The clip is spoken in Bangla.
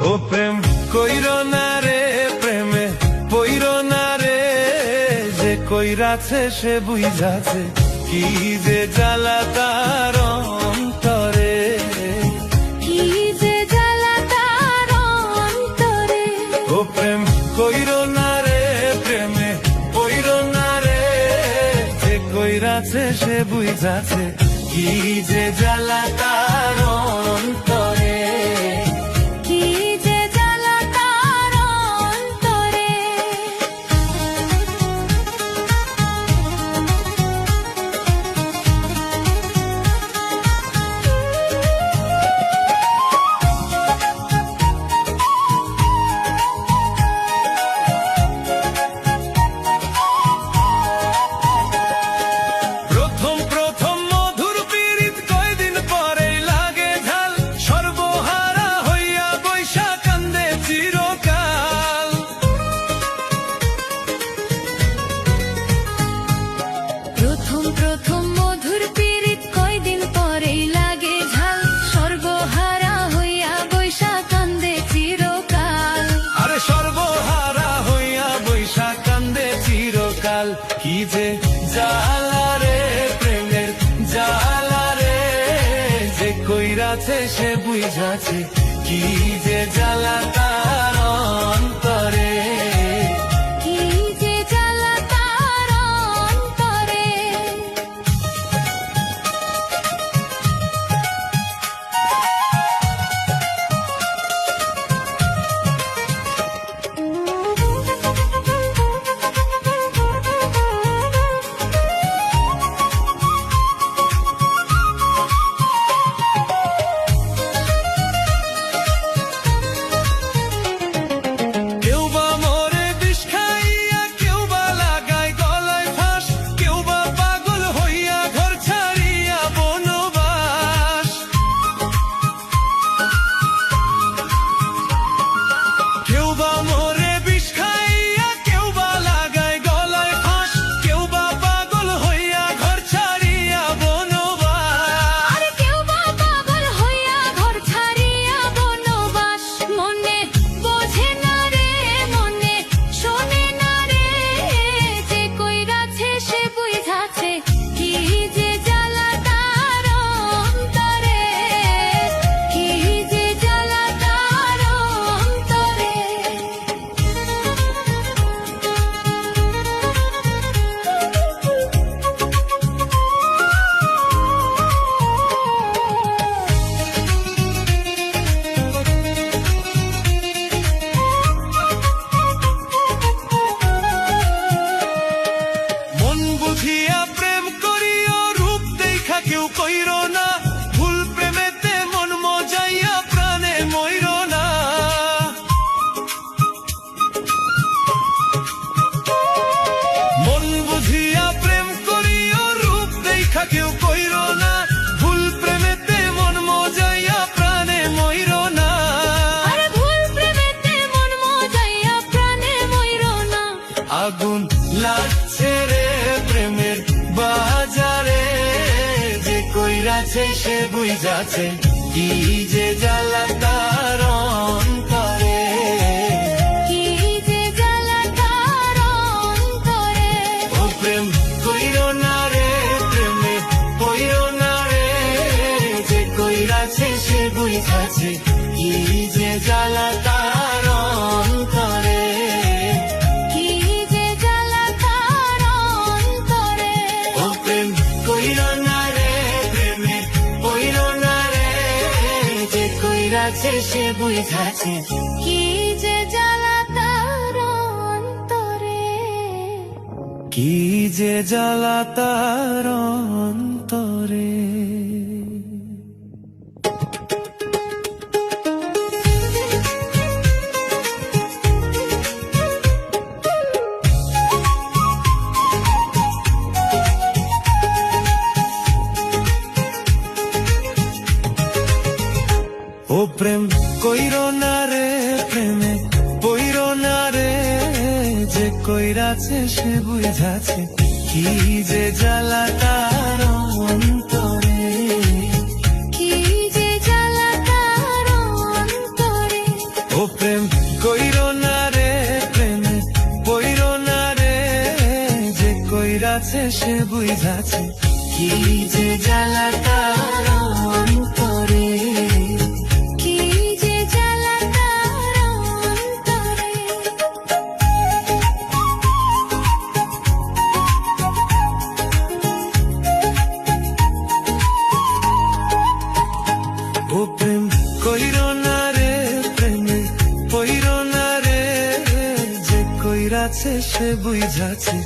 ও প্রেম কইরো না রে, প্রেমে পইরো না রে, যে কইরাছে সে বুঝাছে কি যে জ্বালা তার অন্তরে, কি যে জ্বালা তার অন্তরে। ও প্রেম কইরো না রে, প্রেমে পইরো না রে, যে কইরাছে সে বুঝাছে কি যে জ্বালা তার অন্তরে। কি যে জ্বালা তার অন্তরে। প্রথম প্রথম মধুর পীড়িত কয়দিন পরে লাগে ঝাল, সর্বহারা হইয়া বৈশা কান্দে চিরকাল। প্রথম প্রথম মধুর পীড়িত কয়দিন পরেই লাগে ঝাল, সর্বহারা হইয়া বৈশা কান্দে চিরকাল। আরে সর্বহারা হইয়া বৈশা কান্দে চিরকাল। কি যে জ্বালা রে, প্রেমের জ্বালা রে, যে কইরাছে সে বুঝাছে কি যে জ্বালা তার অন্তরে। কি যে জ্বালা তার অন্তরে। কেউ বা মরে বিষ খাইয়া, কেউ বা লাগায় গলায় ফাঁস, কেউ বা পাগল হইয়া ঘর ছাড়িয়া বনবাস। কেউ বা মরে বিষ খাইয়া, কেউ বা লাগায় গলায় ফাঁস, কেউ বা পাগল হইয়া ঘর ছাড়িয়া বনবাস। আর কেউ বা পাগল হইয়া ঘর ছাড়িয়া বনবাস। মনে বোঝে না রে, মনে শোনে না রে, যে কইরাছে সে বুঝাছে কি যে জ্বালা তার অন্তরে। কি যে জ্বালা তার অন্তরে। মন বুঝিয়া প্রেম করিও, রূপ দেখা কেউ কইরো না, ভুল প্রেমেতে মন মজাইয়া প্রাণে মইরো না। মন বুঝিয়া প্রেম করিও, রূপ দেখা কেউ কইরো না, ভুল প্রেমেতে মন মজাইয়া প্রাণে মইরো না। আর ভুল প্রেমেতে মন মজাইয়া প্রাণে মইরো না। আগুন লাগছে রে প্রেমের বাজারে, যে কইরাছে সে বুঝাছে কি যে জ্বালা তার অন্তরে। কি যে জ্বালা তার অন্তরে। ও প্রেম কইরো না রে, প্রেমে পইরো না রে, যে কইরাছে সে বুঝাছে কি যে জ্বালা তার অন্তরে। কি যে জ্বালা তার অন্তরে। ও প্রেম কইরো না রে, প্রেমে পইরো না রে, যে কইরাছে সে বুঝাছে কি যে জ্বালা তার অন্তরে। কি যে জ্বালা তার অন্তরে। ও প্রেম কইরো না রে, প্রেমে পইরো না রে, যে কইরাছে সে বুঝাছে কি যে জ্বালা তার অন্তরে। কি যে জ্বালা তার অন্তরে। ও কইরাছে সে বুঝাছে কি যে জ্বালা তার অন্তরে কি যে জ্বালা তার অন্তরে। ও প্রেম কইরো না রে প্রেমে কইরো না রে যে কইরাছে সে বুঝাছে